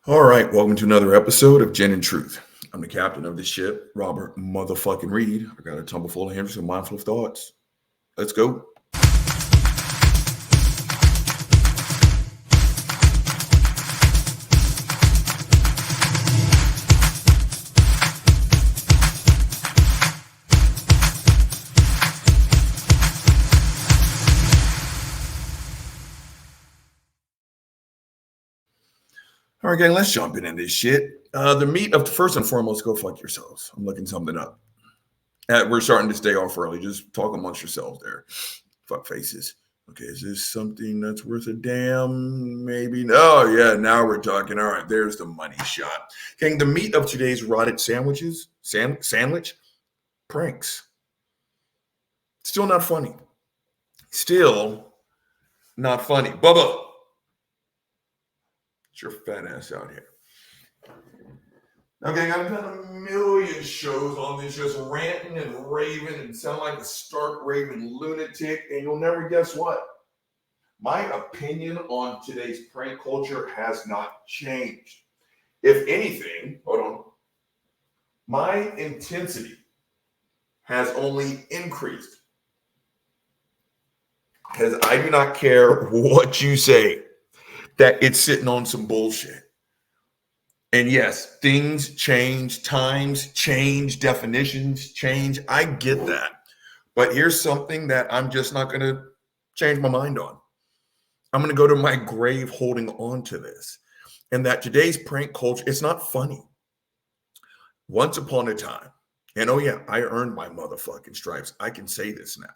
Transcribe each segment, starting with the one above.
All right, welcome to another episode of Gin and Truth. I'm the captain of the ship, Robert motherfucking Reed. I got a tumble full of Henderson, mindful of thoughts. Let's go. All right, gang, let's jump into this shit. The meat of first and foremost, go fuck yourselves. I'm looking something up. We're starting to stay off early. Just talk amongst yourselves there. Fuck faces. Okay, is this something that's worth a damn? Maybe. Oh, yeah, now we're talking. All right, there's the money shot. Gang, the meat of today's rotted sandwich, pranks. Still not funny. Still not funny. Bubba, get your fat ass out here. Now, gang, I've done a million shows on this, just ranting and raving and sound like a stark raving lunatic, and you'll never guess what? My opinion on today's prank culture has not changed. If anything, hold on, my intensity has only increased. Because I do not care what you say, that it's sitting on some bullshit. And yes, things change, times change, definitions change. I get that. But here's something that I'm just not going to change my mind on. I'm going to go to my grave holding on to this. And that today's prank culture, it's not funny. Once upon a time, and oh yeah, I earned my motherfucking stripes. I can say this now.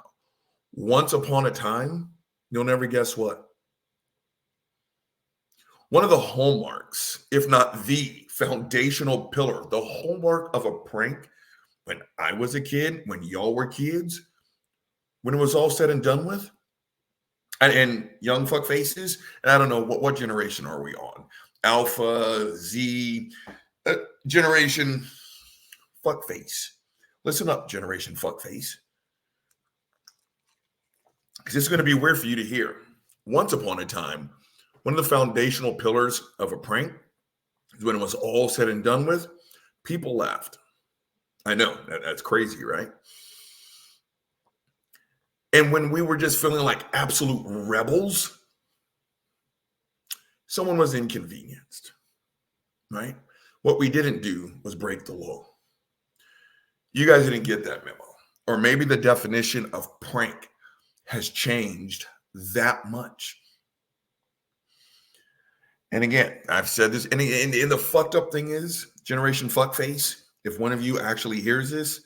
Once upon a time, you'll never guess what? One of the hallmarks, if not the foundational pillar, the hallmark of a prank when I was a kid, when y'all were kids, when it was all said and done with, and young fuck faces, and I don't know, what generation are we on? Alpha, Z, generation fuck face. Listen up, generation fuck face. Because it's going to be weird for you to hear. Once upon a time, one of the foundational pillars of a prank is when it was all said and done with, people laughed. I know, that's crazy, right? And when we were just feeling like absolute rebels, someone was inconvenienced, right? What we didn't do was break the law. You guys didn't get that memo. Or maybe the definition of prank has changed that much. And again, I've said this, and the fucked up thing is, generation fuckface, if one of you actually hears this,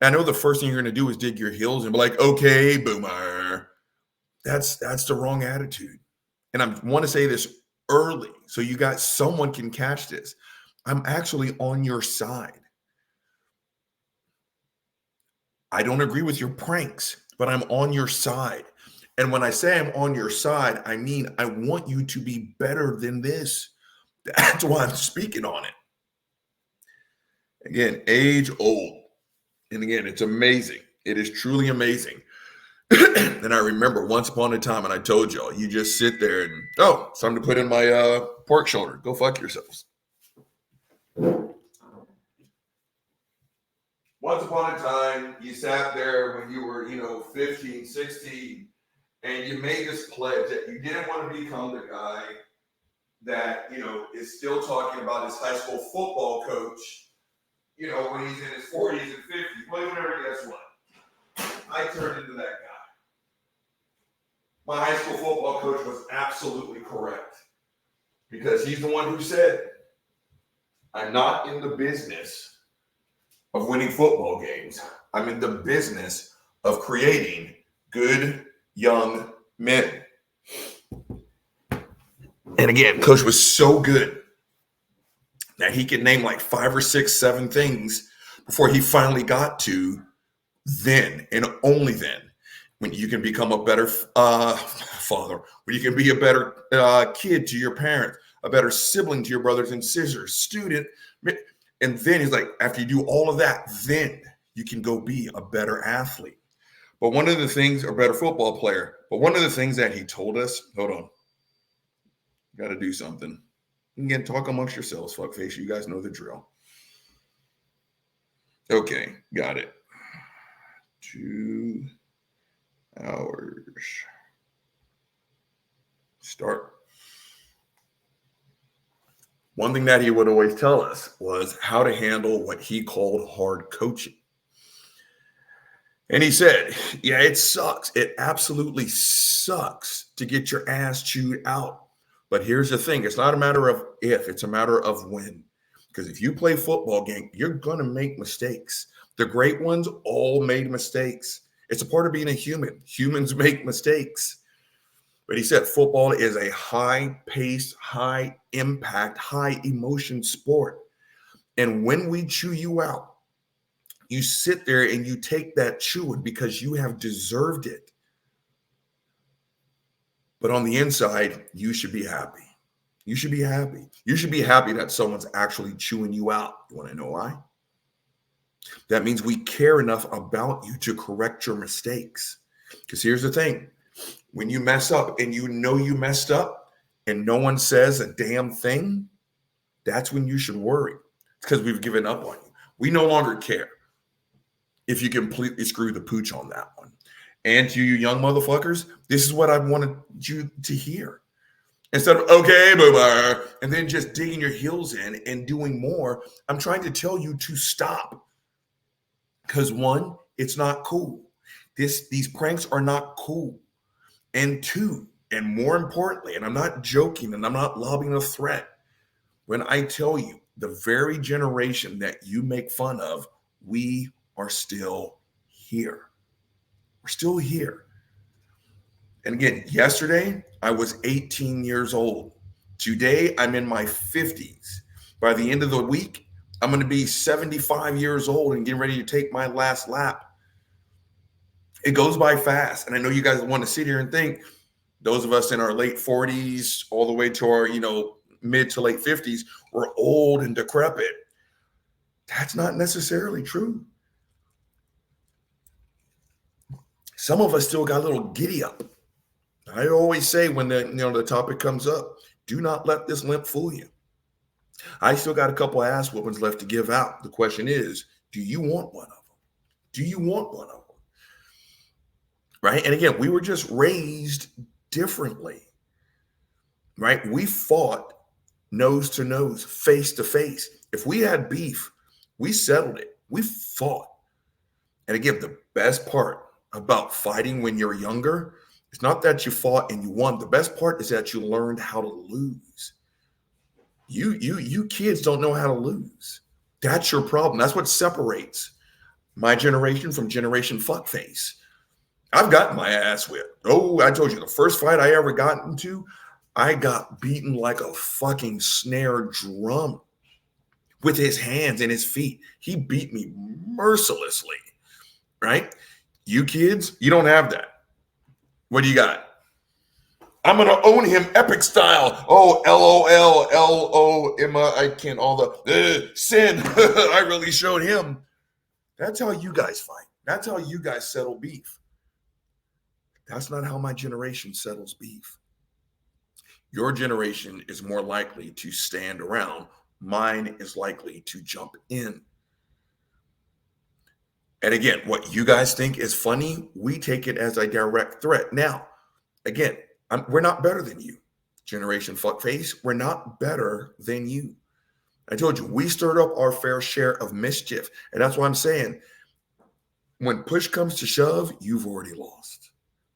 I know the first thing you're going to do is dig your heels and be like, okay, boomer. That's the wrong attitude. And I want to say this early so you guys, someone can catch this. I'm actually on your side. I don't agree with your pranks, but I'm on your side. And when I say I'm on your side, I mean I want you to be better than this. That's why I'm speaking on it. Again, age old. And again, it's amazing. It is truly amazing. And I remember once upon a time, and I told y'all, you just sit there and, oh, it's time to put in my pork shoulder. Go fuck yourselves. Once upon a time, you sat there when you were, 15, 16, and you made this pledge that you didn't want to become the guy that, is still talking about his high school football coach, when he's in his 40s and 50s. Well, you never guess what? I turned into that guy. My high school football coach was absolutely correct because he's the one who said, I'm not in the business of winning football games. I'm in the business of creating good young men. And again, coach was so good that he could name like 5 or 6, 7 things before he finally got to then and only then when you can become a better father, when you can be a better kid to your parents, a better sibling to your brothers and sisters, student. And then he's like, after you do all of that, then you can go be a better athlete. But one of the things, or better football player, but one of the things that he told us, hold on, got to do something. Again, talk amongst yourselves, fuckface. You guys know the drill. Okay, got it. 2 hours. Start. One thing that he would always tell us was how to handle what he called hard coaching. And he said, yeah, it sucks. It absolutely sucks to get your ass chewed out. But here's the thing. It's not a matter of if, it's a matter of when. Because if you play football game, you're going to make mistakes. The great ones all made mistakes. It's a part of being a human. Humans make mistakes. But he said football is a high-paced, high-impact, high-emotion sport. And when we chew you out, you sit there and you take that chewing because you have deserved it. But on the inside, you should be happy. You should be happy. You should be happy that someone's actually chewing you out. You want to know why? That means we care enough about you to correct your mistakes. Because here's the thing. When you mess up and you know you messed up and no one says a damn thing, that's when you should worry. It's because we've given up on you. We no longer care if you completely screw the pooch on that one. And to you young motherfuckers, this is what I wanted you to hear. Instead of, okay, boomer, and then just digging your heels in and doing more, I'm trying to tell you to stop. Because one, it's not cool. These pranks are not cool. And two, and more importantly, and I'm not joking and I'm not lobbing a threat, when I tell you the very generation that you make fun of, we are still here. We're still here. And again, yesterday, I was 18 years old. Today, I'm in my 50s. By the end of the week, I'm going to be 75 years old and getting ready to take my last lap. It goes by fast. And I know you guys want to sit here and think, those of us in our late 40s, all the way to our, mid to late 50s, we're old and decrepit. That's not necessarily true. Some of us still got a little giddy up. I always say when the topic comes up, do not let this limp fool you. I still got a couple of ass whoopings left to give out. The question is, do you want one of them? Do you want one of them? Right? And again, we were just raised differently. Right? We fought nose to nose, face to face. If we had beef, we settled it. We fought. And again, the best part about fighting when you're younger, it's not that you fought and you won. The best part is that you learned how to lose. You kids don't know how to lose. That's your problem. That's what separates my generation from generation fuckface. I've gotten my ass whipped. Oh, I told you, the first fight I ever got into, I got beaten like a fucking snare drum with his hands and his feet. He beat me mercilessly, right? You kids, you don't have that. What do you got? I'm going to own him epic style. Oh, LOL, LOM, I can't, all the sin. I really showed him. That's how you guys fight. That's how you guys settle beef. That's not how my generation settles beef. Your generation is more likely to stand around. Mine is likely to jump in. And again, what you guys think is funny, we take it as a direct threat. Now, again, we're not better than you. Generation fuckface, we're not better than you. I told you, we stirred up our fair share of mischief. And that's why I'm saying, when push comes to shove, you've already lost.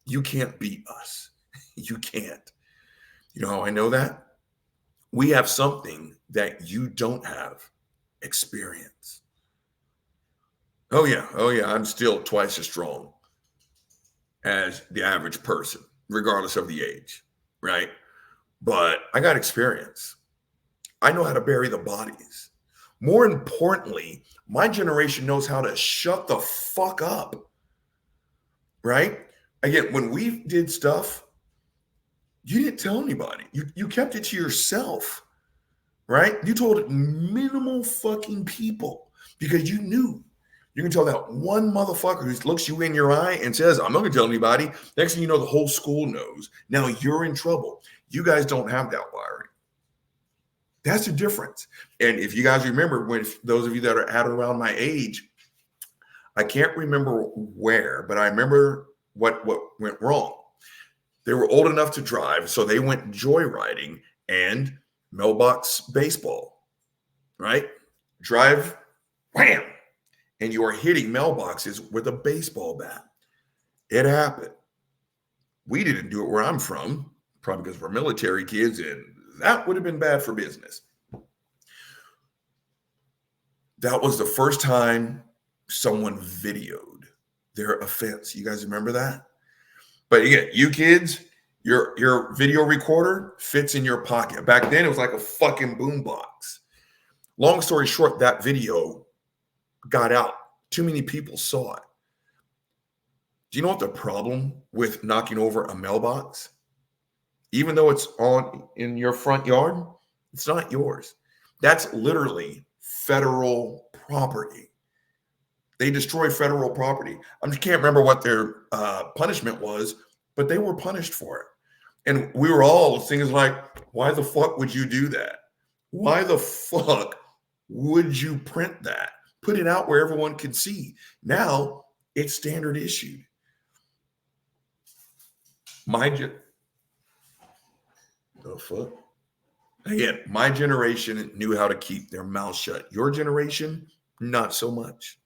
You can't beat us. You can't. You know how I know that? We have something that you don't have: experience. Oh yeah, I'm still twice as strong as the average person, regardless of the age, right? But I got experience. I know how to bury the bodies. More importantly, my generation knows how to shut the fuck up, right? Again, when we did stuff, you didn't tell anybody. You kept it to yourself, right? You told minimal fucking people because you knew. You can tell that one motherfucker who looks you in your eye and says, I'm not going to tell anybody. Next thing you know, the whole school knows. Now you're in trouble. You guys don't have that wiring. That's the difference. And if you guys remember, when those of you that are at around my age, I can't remember where, but I remember what went wrong. They were old enough to drive, so they went joyriding and mailbox baseball, right? Drive, wham, and you are hitting mailboxes with a baseball bat. It happened. We didn't do it where I'm from, probably because we're military kids, and that would have been bad for business. That was the first time someone videoed their offense. You guys remember that? But again, you kids, your video recorder fits in your pocket. Back then, it was like a fucking boombox. Long story short, that video got out. Too many people saw it. Do you know what the problem with knocking over a mailbox? Even though it's in your front yard, it's not yours. That's literally federal property. They destroyed federal property. I just can't remember what their punishment was, but they were punished for it. And we were all thinking like, why the fuck would you do that? Why the fuck would you print that? Put it out where everyone could see. Now it's standard issued. The fuck? Again, my generation knew how to keep their mouth shut. Your generation, not so much.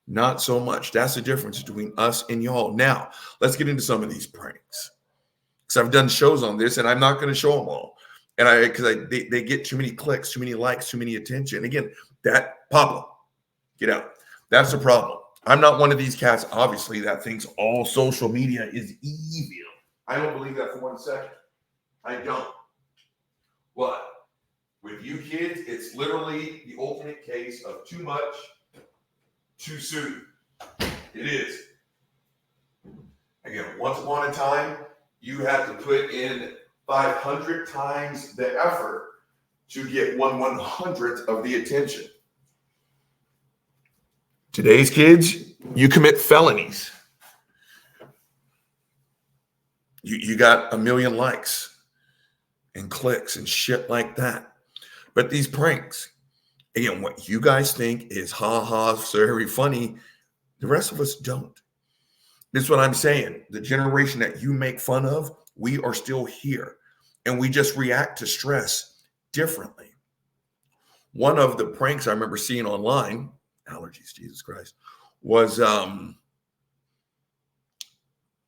Not so much. That's the difference between us and y'all. Now, let's get into some of these pranks. Because I've done shows on this, and I'm not going to show them all. And they get too many clicks, too many likes, too many attention. Again, that problem. Get out. That's the problem. I'm not one of these cats, obviously, that thinks all social media is evil. I don't believe that for 1 second. I don't. But with you kids, it's literally the ultimate case of too much, too soon. It is. Again, once upon a time, you had to put in 500 times the effort to get 1/100th of the attention. Today's kids, you commit felonies. You got 1 million likes and clicks and shit like that. But these pranks, again, what you guys think is ha-ha, so very funny, the rest of us don't. This is what I'm saying. The generation that you make fun of, we are still here. And we just react to stress differently. One of the pranks I remember seeing online, allergies, Jesus Christ, was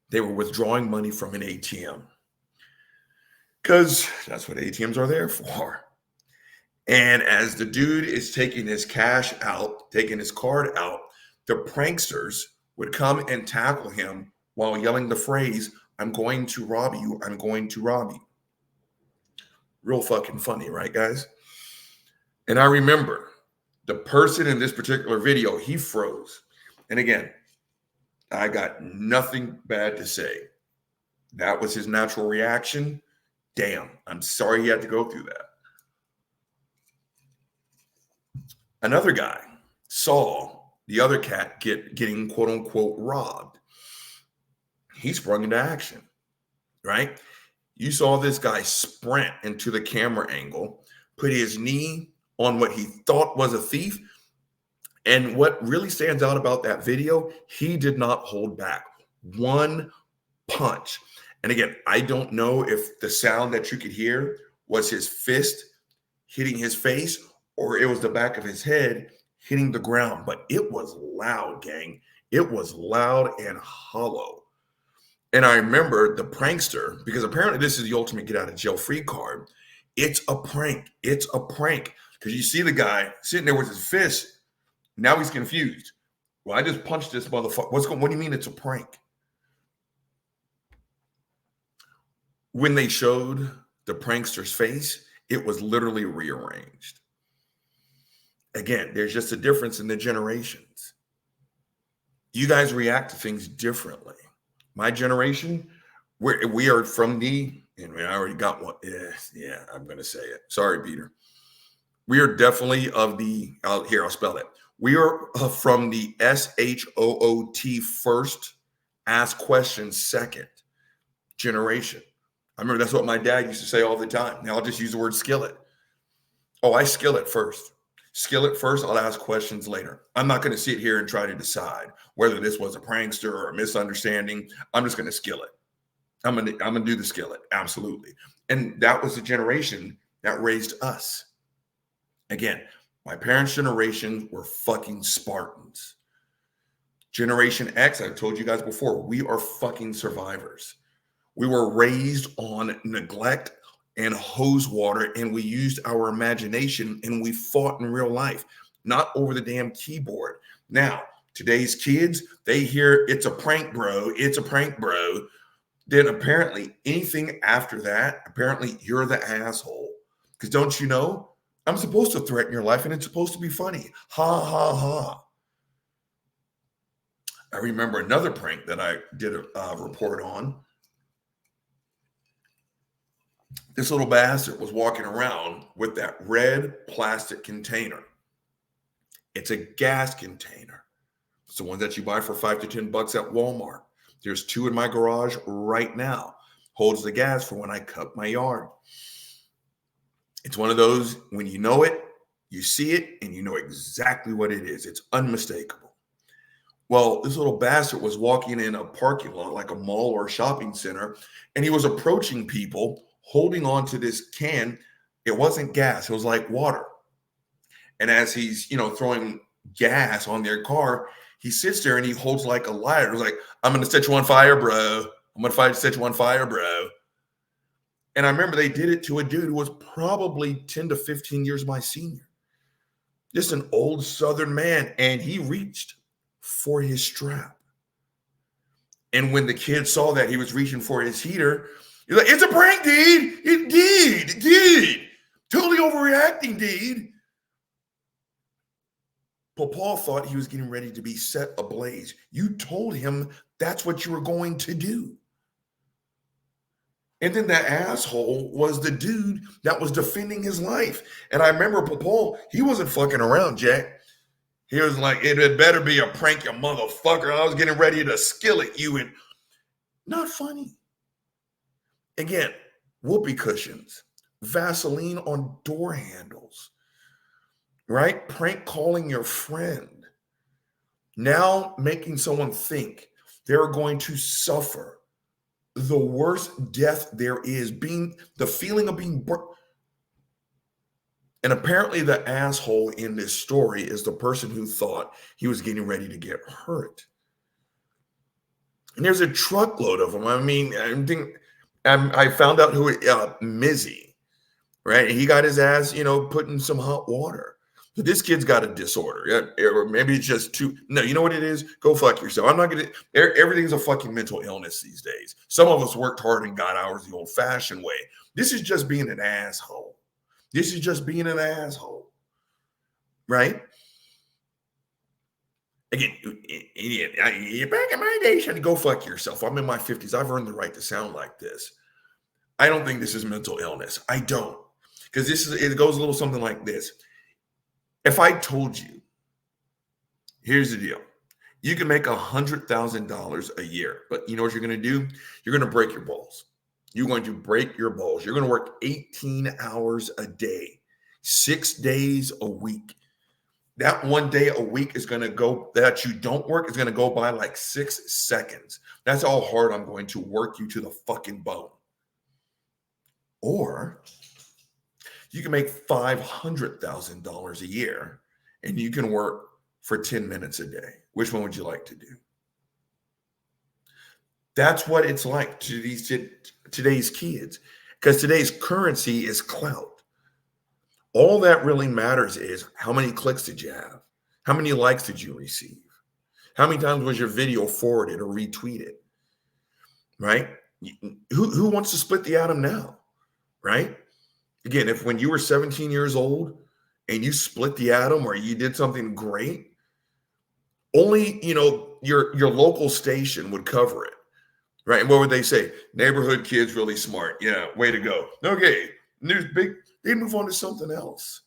they were withdrawing money from an ATM. Because that's what ATMs are there for. And as the dude is taking his cash out, taking his card out, the pranksters would come and tackle him while yelling the phrase, "I'm going to rob you. I'm going to rob you." Real fucking funny, right, guys? And I remember the person in this particular video, he froze. And again, I got nothing bad to say. That was his natural reaction. Damn, I'm sorry he had to go through that. Another guy saw the other cat getting quote unquote robbed. He sprung into action, right? You saw this guy sprint into the camera angle, put his knee on what he thought was a thief. And what really stands out about that video, he did not hold back. One punch. And again, I don't know if the sound that you could hear was his fist hitting his face or it was the back of his head hitting the ground, but it was loud, gang. It was loud and hollow. And I remember the prankster, because apparently this is the ultimate get out of jail free card. It's a prank. It's a prank. Because you see the guy sitting there with his fist. Now he's confused. Well, I just punched this motherfucker. What do you mean it's a prank? When they showed the prankster's face, it was literally rearranged. Again, there's just a difference in the generations. You guys react to things differently. My generation, we are from the, and I already got one. Yeah, I'm going to say it. Sorry, Peter. We are definitely of the, I'll spell it. We are from the SHOOT first, ask questions second generation. I remember that's what my dad used to say all the time. Now I'll just use the word skillet. Oh, I skill it first. Skill it first. I'll ask questions later. I'm not going to sit here and try to decide whether this was a prankster or a misunderstanding. I'm just going to skill it. I'm gonna do the skillet. Absolutely. And that was the generation that raised us. Again, my parents' generation were fucking Spartans. Generation X, I've told you guys before, we are fucking survivors. We were raised on neglect and hose water, and we used our imagination and we fought in real life, not over the damn keyboard. Now, today's kids, they hear it's a prank, bro. It's a prank, bro. Then apparently anything after that, apparently you're the asshole. Because don't you know, I'm supposed to threaten your life and it's supposed to be funny. Ha, ha, ha. I remember another prank that I did a report on. This little bastard was walking around with that red plastic container. It's a gas container. It's the one that you buy for $5 to $10 at Walmart. There's 2 in my garage right now. Holds the gas for when I cut my yard. It's one of those, when you know it, you see it, and you know exactly what it is. It's unmistakable. Well, this little bastard was walking in a parking lot, like a mall or a shopping center, and he was approaching people holding on to this can. It wasn't gas. It was like water. And as he's, throwing gas on their car, he sits there and he holds like a lighter. He's like, I'm going to set you on fire, bro. I'm going to set you on fire, bro. And I remember they did it to a dude who was probably 10 to 15 years my senior. Just an old Southern man. And he reached for his strap. And when the kid saw that he was reaching for his heater, he's like, it's a prank, dude. It did. Totally overreacting, dude. Papa thought he was getting ready to be set ablaze. You told him that's what you were going to do. And then that asshole was the dude that was defending his life. And I remember Papa, he wasn't fucking around, Jack. He was like, it had better be a prank, you motherfucker. I was getting ready to skillet you. And not funny. Again, whoopee cushions, Vaseline on door handles. Right? Prank calling your friend. Now making someone think they're going to suffer the worst death there is, being the feeling of being burnt. And apparently the asshole in this story is the person who thought he was getting ready to get hurt. And there's a truckload of them. I mean, I found out who Mizzy, right? He got his ass, put in some hot water. So this kid's got a disorder, or maybe it's just too. No, you know what it is? Go fuck yourself. I'm not gonna. Everything's a fucking mental illness these days. Some of us worked hard and got ours the old-fashioned way. This is just being an asshole. This is just being an asshole, right? Again, idiot. Back in my day, you go fuck yourself. I'm in my 50s. I've earned the right to sound like this. I don't think this is mental illness. I don't, because it goes a little something like this. If I told you, here's the deal. You can make $100,000 a year, but you know what you're going to do? You're going to break your balls. You're going to break your balls. You're going to work 18 hours a day, 6 days a week. That 1 day a week is going to go, that you don't work, is going to go by like 6 seconds. That's how hard I'm going to work you to the fucking bone. Or you can make $500,000 a year and you can work for 10 minutes a day. Which one would you like to do? That's what it's like to today's kids, because today's currency is clout. All that really matters is how many clicks did you have? How many likes did you receive? How many times was your video forwarded or retweeted? Right? Who wants to split the atom now? Right? Again, if when you were 17 years old and you split the atom or you did something great, only, your local station would cover it, right? And what would they say? Neighborhood kids really smart. Yeah, way to go. Okay, news big. They move on to something else.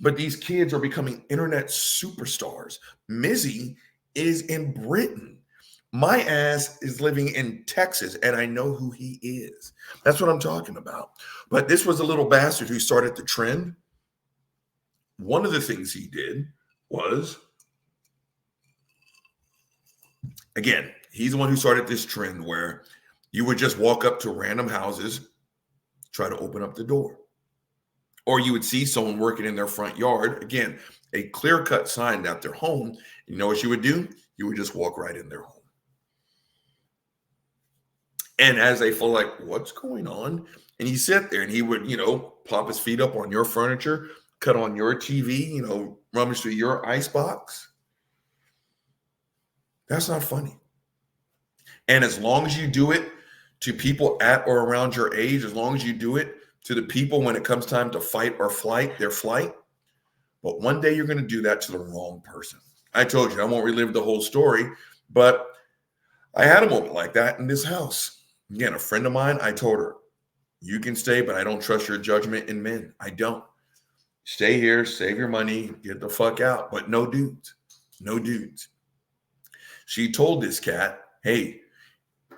But these kids are becoming internet superstars. Mizzy is in Britain My ass is living in Texas and I know who he is. That's what I'm talking about. But this was a little bastard who started the trend. One of the things he did was, again, he's the one who started this trend where you would just walk up to random houses, try to open up the door. Or you would see someone working in their front yard. Again, a clear-cut sign that they're home. You know what you would do? You would just walk right in their home. And as they feel like, what's going on? And he sit there and he would, pop his feet up on your furniture, cut on your TV, rummage through your icebox. That's not funny. And as long as you do it to people at or around your age, as long as you do it to the people when it comes time to fight or flight, their flight, but one day you're going to do that to the wrong person. I told you, I won't relive the whole story, but I had a moment like that in this house. Again, a friend of mine, I told her, you can stay, but I don't trust your judgment in men. I don't. Stay here, save your money, get the fuck out. But no dudes. No dudes. She told this cat, hey,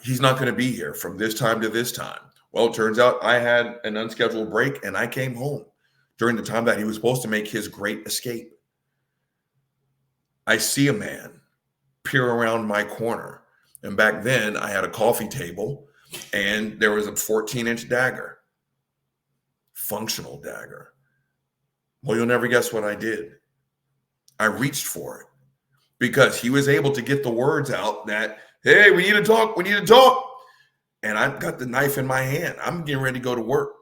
he's not going to be here from this time to this time. Well, it turns out I had an unscheduled break and I came home during the time that he was supposed to make his great escape. I see a man peer around my corner. And back then I had a coffee table and there was a 14-inch dagger, functional dagger. Well, you'll never guess what I did. I reached for it because he was able to get the words out that, hey, we need to talk. We need to talk. And I've got the knife in my hand. I'm getting ready to go to work.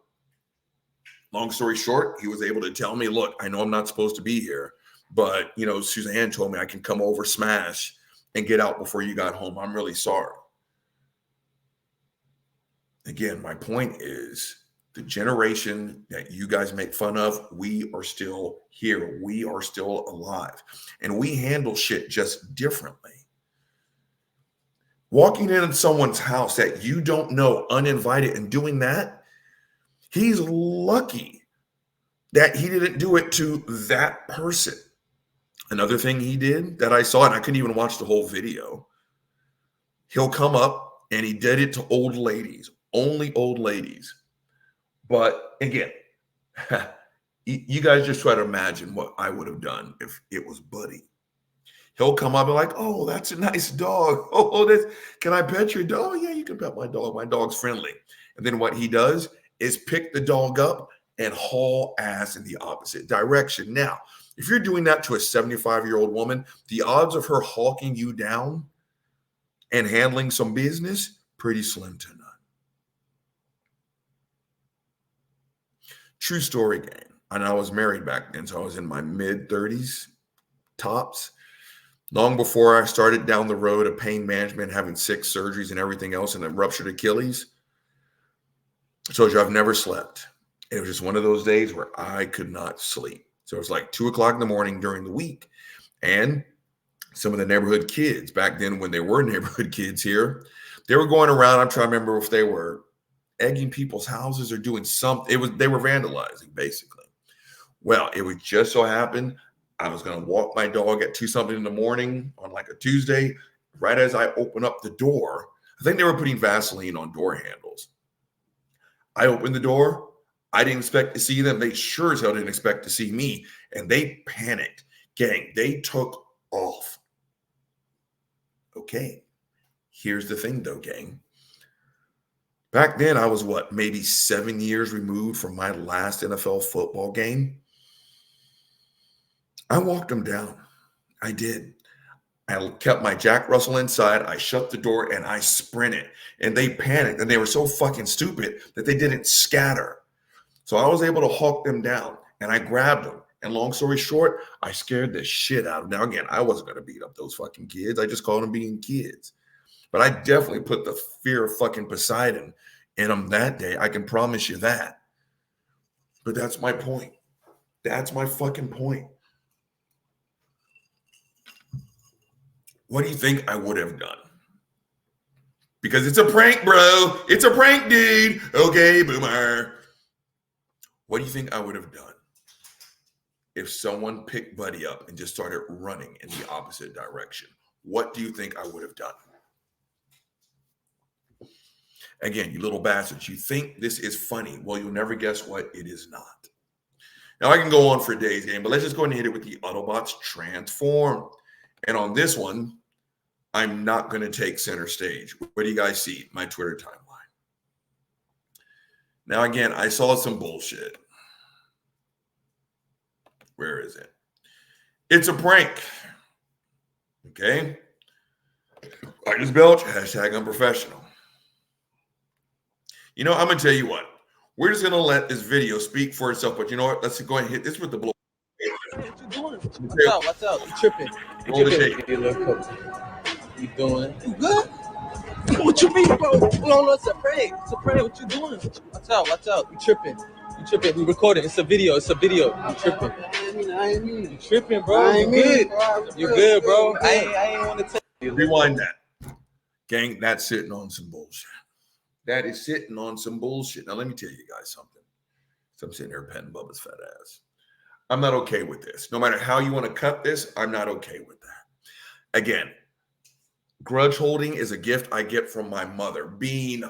Long story short, he was able to tell me, look, I know I'm not supposed to be here, but, Suzanne told me I can come over, smash, and get out before you got home. I'm really sorry. Again, my point is the generation that you guys make fun of, we are still here. We are still alive. And we handle shit just differently. Walking in someone's house that you don't know, uninvited, and doing that, he's lucky that he didn't do it to that person. Another thing he did that I saw, and I couldn't even watch the whole video, he'll come up and he did it to old ladies, only old ladies. But again, you guys just try to imagine what I would have done if it was Buddy. He'll come up and like, oh, that's a nice dog. Oh, can I pet your dog? Yeah, you can pet my dog. My dog's friendly. And then what he does is pick the dog up and haul ass in the opposite direction. Now, if you're doing that to a 75-year-old woman, the odds of her hawking you down and handling some business, pretty slim to none. True story, gang. And I was married back then, so I was in my mid-30s, tops. Long before I started down the road of pain management, having 6 surgeries and everything else, and a ruptured Achilles, I told you I've never slept. It was just one of those days where I could not sleep. So it was like 2 o'clock in the morning during the week. And some of the neighborhood kids, back then when there were neighborhood kids here, they were going around. I'm trying to remember if they were egging people's houses or doing something. They were vandalizing, basically. Well, it would just so happen I was going to walk my dog at 2 something in the morning on like a Tuesday. Right as I open up the door, I think they were putting Vaseline on door handles. I opened the door. I didn't expect to see them. They sure as hell didn't expect to see me. And they panicked. Gang, they took off. Okay. Here's the thing though, gang. Back then, I was maybe 7 years removed from my last NFL football game. I walked them down. I did. I kept my Jack Russell inside. I shut the door and I sprinted. And they panicked. And they were so fucking stupid that they didn't scatter. So I was able to hawk them down. And I grabbed them. And long story short, I scared the shit out of them. Now, again, I wasn't going to beat up those fucking kids. I just called them being kids. But I definitely put the fear of fucking Poseidon in them that day. I can promise you that. But that's my point. That's my fucking point. What do you think I would have done? Because it's a prank, bro. It's a prank, dude. Okay, boomer. What do you think I would have done if someone picked Buddy up and just started running in the opposite direction? What do you think I would have done? Again, you little bastards, you think this is funny. Well, you'll never guess what it is not. Now, I can go on for days, game, but let's just go ahead and hit it with the Autobots Transform. And on this one, I'm not going to take center stage. What do you guys see? My Twitter timeline. Now, again, I saw some bullshit. Where is it? It's a prank. Okay? I just belch, hashtag unprofessional. You know, I'm going to tell you what. We're just going to let this video speak for itself. But you know what? Let's go ahead and hit this with the blow. What you doing? What's up? You tripping? Roll the tape. You doing? You good? What you mean, bro? No, it's a prank. It's a prank. What you doing? What's up? You tripping? You tripping? We recording. It's a video. You tripping? I ain't mean. You tripping, bro? You good? You good, bro? I ain't want to tell you. Rewind that. Gang, that's sitting on some bullshit. That is sitting on some bullshit. Now, let me tell you guys something. So I'm sitting here petting Bubba's fat ass. I'm not okay with this. No matter how you want to cut this, I'm not okay with that. Again, grudge holding is a gift I get from my mother. Being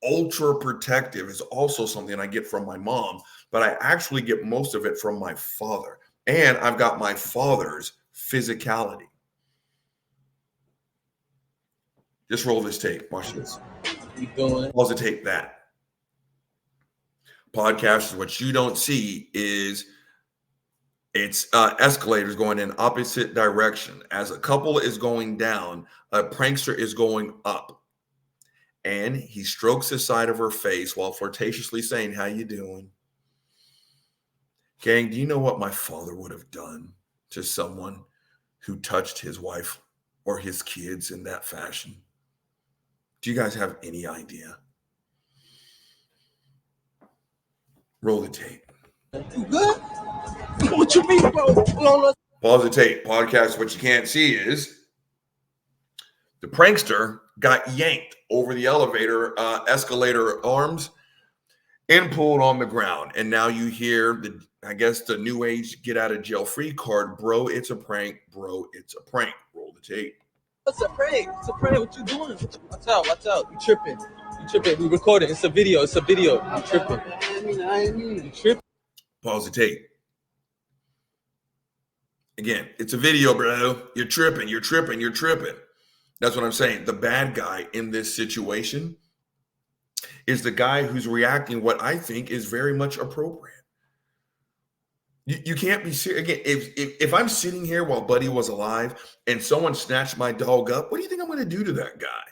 ultra protective is also something I get from my mom, but I actually get most of it from my father. And I've got my father's physicality. Just roll this tape. Watch this. You doing? Pause the tape. That podcast, what you don't see is it's escalators going in opposite direction. As a couple is going down, a prankster is going up, and he strokes the side of her face while flirtatiously saying, "How you doing?" Gang, do you know what my father would have done to someone who touched his wife or his kids in that fashion? Do you guys have any idea? Roll the tape. You good? What you mean, bro? Pause the tape. Podcast, what you can't see is the prankster got yanked over the elevator, escalator arms, and pulled on the ground. And now you hear the new age get out of jail free card. Bro, it's a prank. Bro, it's a prank. Roll the tape. It's a prank. What you doing? What's up? You tripping? We recording. It's a video. You tripping? I ain't mean. You tripping? Pause the tape. Again, it's a video, bro. You're tripping. That's what I'm saying. The bad guy in this situation is the guy who's reacting what I think is very much appropriate. You can't be serious. Again, if I'm sitting here while Buddy was alive and someone snatched my dog up, what do you think I'm going to do to that guy?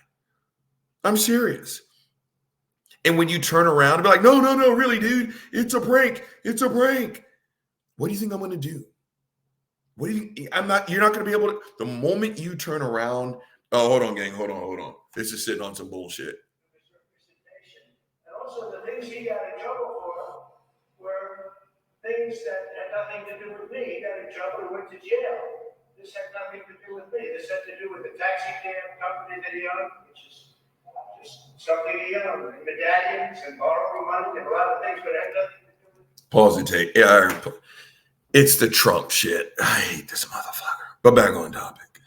I'm serious. And when you turn around and be like, no, really, dude, it's a prank. What do you think I'm going to do? What do you? You're not going to be able to. The moment you turn around, oh, hold on, gang, hold on. This is sitting on some bullshit. And also the things he got in trouble for were things that had nothing to do with me. He got in trouble and went to jail. This had nothing to do with me. This had to do with the taxi cab company that he owned, which is just something he owned, and medallions and borrowing money and a lot of things, but it had nothing to do with me. Pause and take. Yeah, it's the Trump shit. I hate this motherfucker. But back on topic.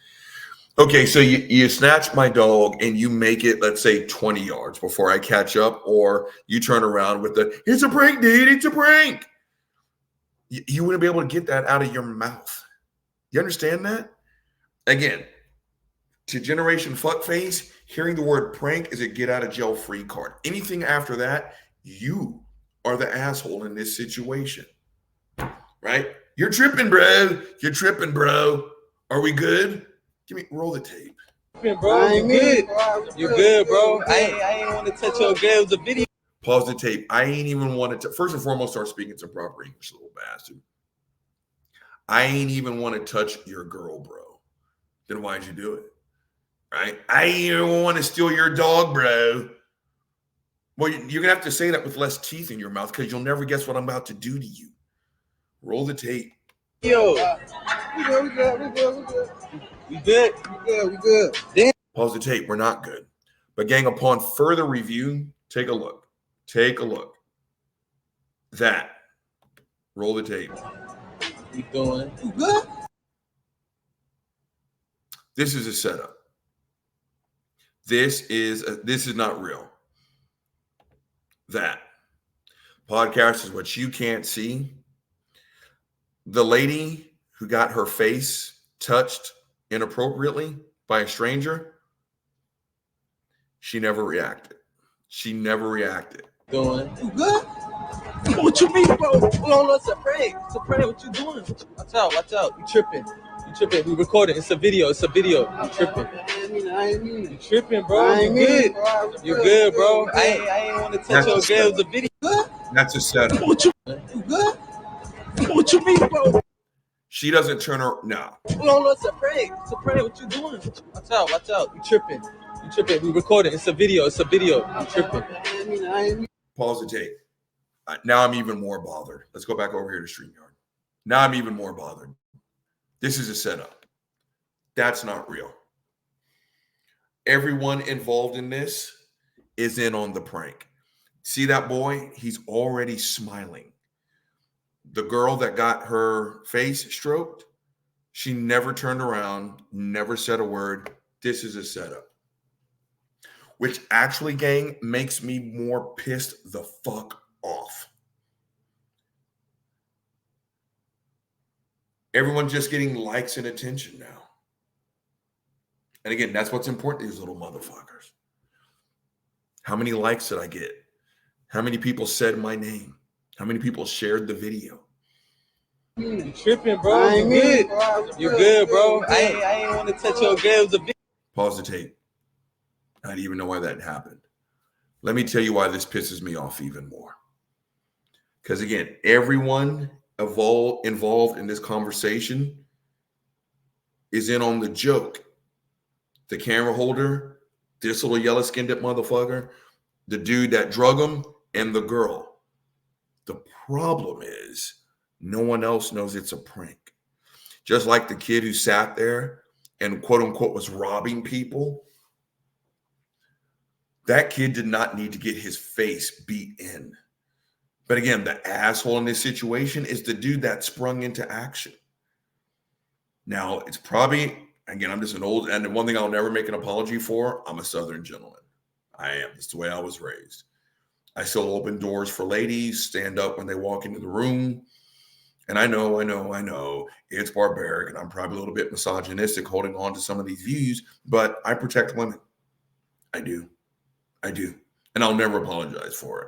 Okay, so you snatch my dog and you make it, let's say, 20 yards before I catch up, or you turn around with it's a prank, dude, it's a prank. You wouldn't be able to get that out of your mouth. You understand that? Again, to Generation Fuckface, hearing the word prank is a get out of jail free card. Anything after that, you are the asshole in this situation. Right? You're tripping, bro. Are we good? Roll the tape. Bro, you good? You good, bro? I ain't want to touch your girl. It was a video. Pause the tape. I ain't even wanted to. First and foremost, start speaking some proper English, little bastard. I ain't even want to touch your girl, bro. Then why'd you do it? Right? I ain't even want to steal your dog, bro. Well, you're gonna have to say that with less teeth in your mouth because you'll never guess what I'm about to do to you. Roll the tape. Yo, we good. We good. Damn. Pause the tape. We're not good. But gang, upon further review, take a look. That. Roll the tape. You doing? You good? This is a setup. This is not real. that. Podcast is what you can't see. The lady who got her face touched inappropriately by a stranger, she never reacted. She never reacted. Doing? You good? What you mean, bro? Hold on, Supreme. Supreme, what you doing? Watch out, watch out. You tripping. You tripping. We recording. It's a video. It's a video. You tripping. You tripping, bro. You good. You good, bro. I ain't want to touch your girl. It was a video. That's a setup. What you good? What you mean, bro? She doesn't turn her. No. Hold on, Supreme. Supreme, what you doing? Watch out, watch out. You tripping. You tripping. We recording. It's a video. It's a video. You tripping. Pause the tape. Now I'm even more bothered. Let's go back over here to StreamYard. Now I'm even more bothered. This is a setup. That's not real. Everyone involved in this is in on the prank. See that boy? He's already smiling. The girl that got her face stroked, she never turned around, never said a word. This is a setup. Which actually, gang, makes me more pissed the fuck off. Everyone's just getting likes and attention now. And again, that's what's important to these little motherfuckers. How many likes did I get? How many people said my name? How many people shared the video? You tripping, bro. You good. You good, bro. I ain't want to touch your girl. It was a video. Pause the tape. I didn't even know why that happened. Let me tell you why this pisses me off even more. Because again, everyone involved in this conversation is in on the joke. The camera holder, this little yellow-skinned motherfucker, the dude that drug him, and the girl. The problem is no one else knows it's a prank. Just like the kid who sat there and quote-unquote was robbing people. That kid did not need to get his face beat in. But again, the asshole in this situation is the dude that sprung into action. Now, it's probably, again, I'm just an old, and the one thing I'll never make an apology for, I'm a Southern gentleman. I am. That's the way I was raised. I still open doors for ladies, stand up when they walk into the room. And I know it's barbaric, and I'm probably a little bit misogynistic holding on to some of these views, but I protect women. I do. And I'll never apologize for it.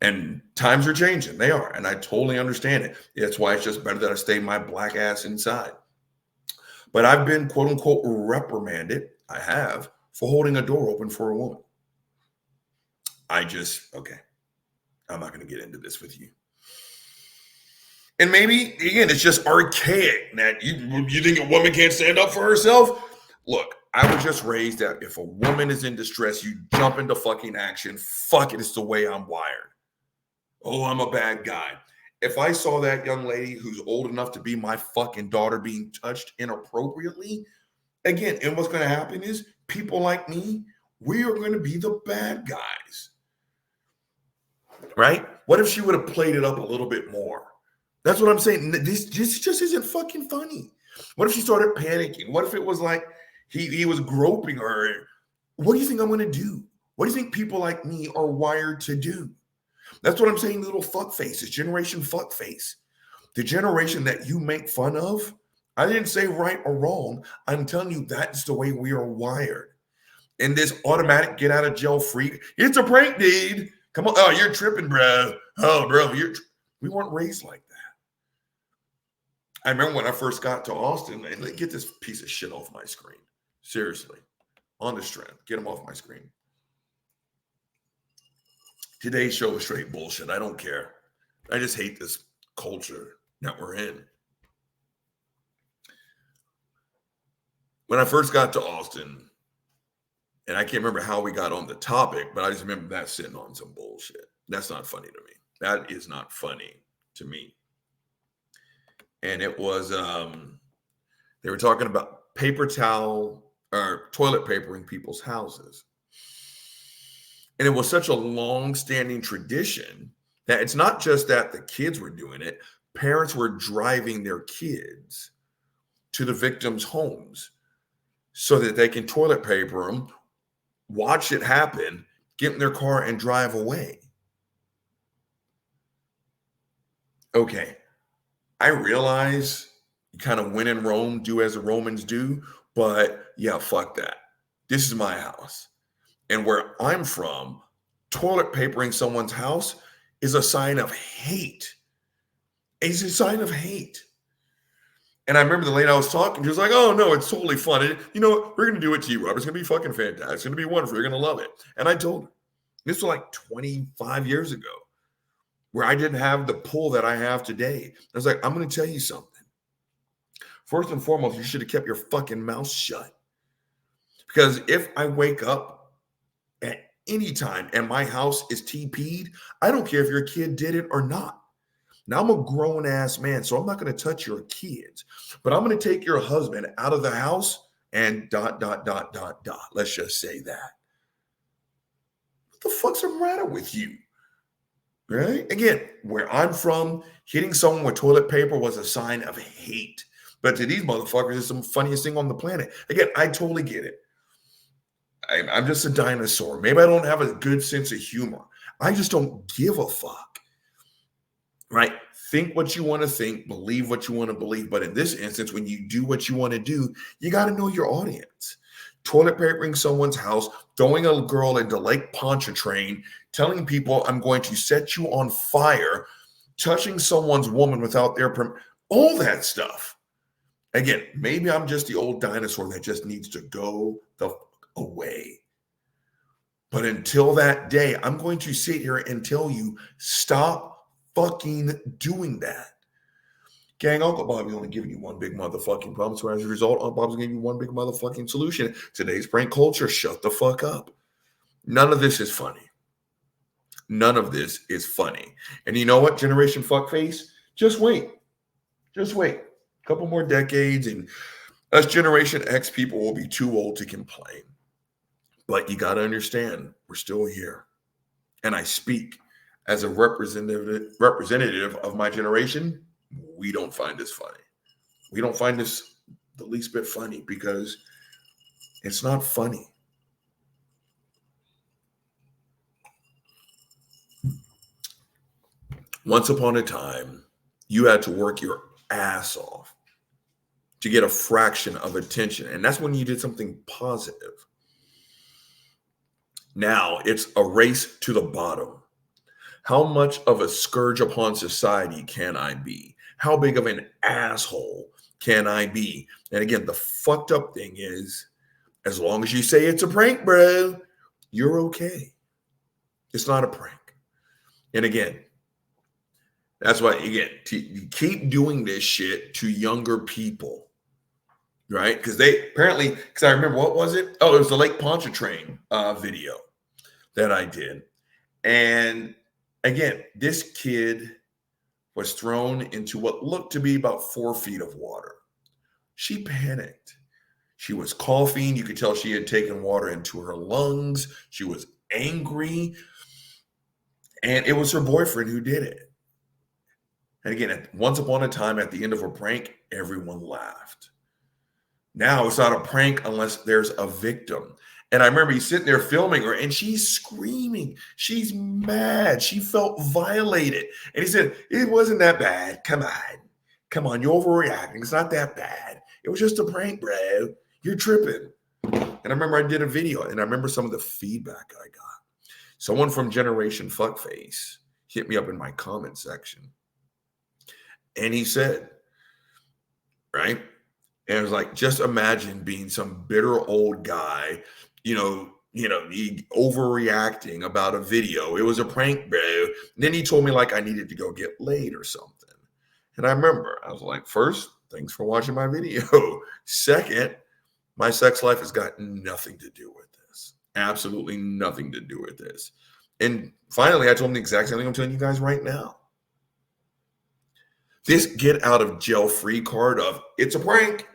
And times are changing. They are. And I totally understand it. That's why it's just better that I stay my black ass inside. But I've been, quote unquote, reprimanded. I have, for holding a door open for a woman. Okay. I'm not going to get into this with you. And maybe, again, it's just archaic that you think a woman can't stand up for herself? Look, I was just raised that if a woman is in distress, you jump into fucking action. Fuck it, it's the way I'm wired. Oh, I'm a bad guy. If I saw that young lady who's old enough to be my fucking daughter being touched inappropriately, again, and what's going to happen is people like me, we are going to be the bad guys. Right? What if she would have played it up a little bit more? That's what I'm saying. This just isn't fucking funny. What if she started panicking? What if it was like he was groping her? What do you think I'm going to do? What do you think people like me are wired to do? That's what I'm saying, little fuck faces, generation fuck face. The generation that you make fun of, I didn't say right or wrong. I'm telling you that's the way we are wired. And this automatic get out of jail free, it's a prank, dude. Come on. Oh, you're tripping, bro. Oh, bro, we weren't raised like that. I remember when I first got to Austin, man, get this piece of shit off my screen. Seriously. On the strength. Get him off my screen. Today's show is straight bullshit. I don't care. I just hate this culture that we're in. When I first got to Austin, and I can't remember how we got on the topic, but I just remember that sitting on some bullshit. That's not funny to me. That is not funny to me. And it was, they were talking about paper towel or toilet paper in people's houses. And it was such a long-standing tradition that it's not just that the kids were doing it. Parents were driving their kids to the victims' homes so that they can toilet paper them, watch it happen, get in their car and drive away. okay, I realize you kind of win in Rome, do as the Romans do, but yeah, fuck that. This is my house. And where I'm from, toilet papering someone's house is a sign of hate. It's a sign of hate. And I remember the lady I was talking to was like, oh, no, it's totally fun. And, you know what? We're going to do it to you, Robert. It's going to be fucking fantastic. It's going to be wonderful. You're going to love it. And I told her, this was like 25 years ago, where I didn't have the pull that I have today. I was like, I'm going to tell you something. First and foremost, you should have kept your fucking mouth shut. Because if I wake up at any time and my house is TP'd, I don't care if your kid did it or not. Now, I'm a grown-ass man, so I'm not going to touch your kids. But I'm going to take your husband out of the house and ... Let's just say that. What the fuck's the matter with you? Right? Again, where I'm from, hitting someone with toilet paper was a sign of hate. But to these motherfuckers, it's the funniest thing on the planet. Again, I totally get it. I'm just a dinosaur. Maybe I don't have a good sense of humor. I just don't give a fuck. Right? Think what you want to think, believe what you want to believe. But in this instance, when you do what you want to do, you got to know your audience. Toilet papering someone's house, throwing a girl into Lake Pontchartrain, telling people I'm going to set you on fire, touching someone's woman without their permission, all that stuff. Again, maybe I'm just the old dinosaur that just needs to go the fuck away. But until that day, I'm going to sit here and tell you, stop fucking doing that. Gang, Uncle Bobby only giving you one big motherfucking problem. So as a result, Uncle Bob's giving you one big motherfucking solution. Today's prank culture, shut the fuck up. None of this is funny. None of this is funny. And you know what, Generation Fuckface? Just wait. Just wait. A couple more decades and us Generation X people will be too old to complain. But you got to understand, we're still here. And I speak as a representative of my generation. We don't find this funny. We don't find this the least bit funny because it's not funny. Once upon a time, you had to work your ass off to get a fraction of attention. And that's when you did something positive. Now it's a race to the bottom. How much of a scourge upon society can I be? How big of an asshole can I be? And again, the fucked up thing is, as long as you say it's a prank, bro, you're okay. It's not a prank. And again, that's why, again, you keep doing this shit to younger people, right? Because they apparently, because I remember, what was it? Oh, it was the Lake Pontchartrain video that I did. And again, this kid was thrown into what looked to be about 4 feet of water. She panicked. She was coughing. You could tell she had taken water into her lungs. She was angry. And it was her boyfriend who did it. And again, once upon a time, at the end of a prank, everyone laughed. Now it's not a prank unless there's a victim. And I remember he's sitting there filming her and she's screaming. She's mad. She felt violated. And he said, it wasn't that bad. Come on. You're overreacting. It's not that bad. It was just a prank, bro. You're tripping. And I remember I did a video and I remember some of the feedback I got. Someone from Generation Fuckface hit me up in my comment section. And he said, right? And it was like, just imagine being some bitter old guy, he overreacting about a video. It was a prank, bro. And then he told me like I needed to go get laid or something. And I remember, I was like, first, thanks for watching my video. Second, my sex life has got nothing to do with this. Absolutely nothing to do with this. And finally, I told him the exact same thing I'm telling you guys right now. This get out of jail free card of, it's a prank.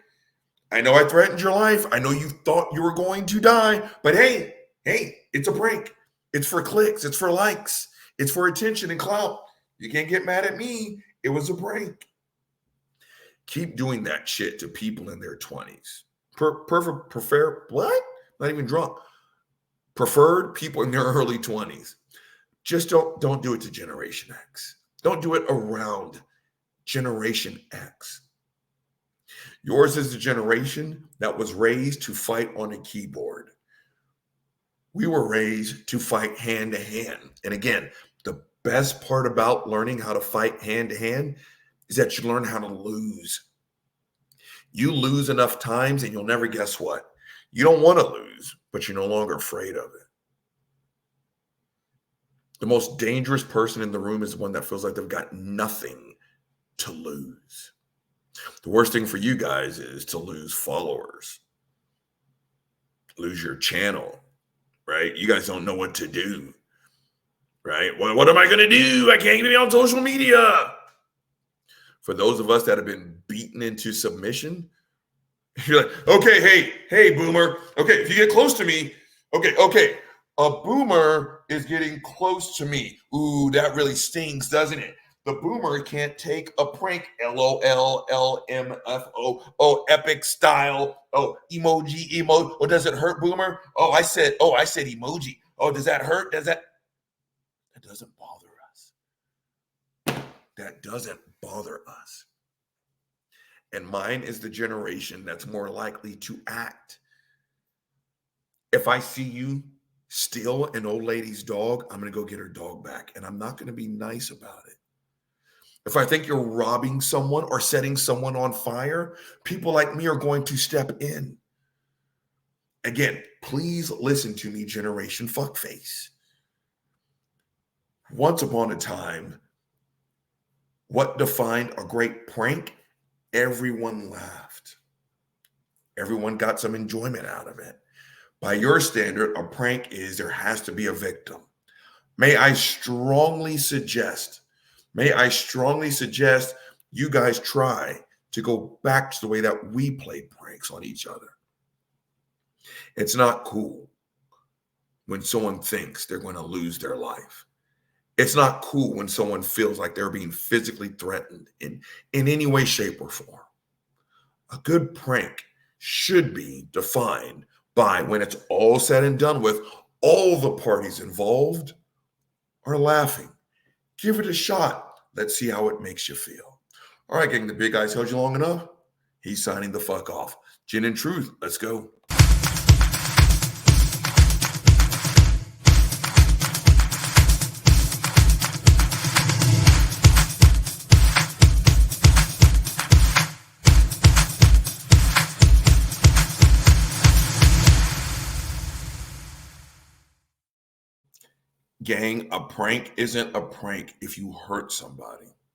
I know I threatened your life. I know you thought you were going to die. But hey, it's a prank. It's for clicks. It's for likes. It's for attention and clout. You can't get mad at me. It was a prank. Keep doing that shit to people in their 20s. What? Not even drunk. Preferred people in their early 20s. Just don't do it to Generation X. Don't do it around Generation X. Yours is the generation that was raised to fight on a keyboard. We were raised to fight hand to hand. And again, the best part about learning how to fight hand to hand is that you learn how to lose. You lose enough times and you'll never guess what. You don't want to lose, but you're no longer afraid of it. The most dangerous person in the room is the one that feels like they've got nothing to lose. The worst thing for you guys is to lose followers, lose your channel, right? You guys don't know what to do, right? What am I going to do? I can't even be on social media. For those of us that have been beaten into submission, you're like, okay, hey, boomer. Okay, if you get close to me, okay. A boomer is getting close to me. Ooh, that really stings, doesn't it? The boomer can't take a prank. LOL, LMFO. Oh, epic style. Oh, emoji. Oh, does it hurt, boomer? Oh, I said emoji. Oh, does that hurt? That doesn't bother us. That doesn't bother us. And mine is the generation that's more likely to act. If I see you steal an old lady's dog, I'm going to go get her dog back. And I'm not going to be nice about it. If I think you're robbing someone or setting someone on fire, people like me are going to step in. Again, please listen to me, generation fuckface. Once upon a time, what defined a great prank? Everyone laughed. Everyone got some enjoyment out of it. By your standard, a prank is there has to be a victim. May I strongly suggest you guys try to go back to the way that we played pranks on each other. It's not cool when someone thinks they're going to lose their life. It's not cool when someone feels like they're being physically threatened in any way, shape, or form. A good prank should be defined by when it's all said and done with, all the parties involved are laughing. Give it a shot. Let's see how it makes you feel. All right, gang, the big guy's held you long enough. He's signing the fuck off. Gin and Truth, let's go. Gang, a prank isn't a prank if you hurt somebody.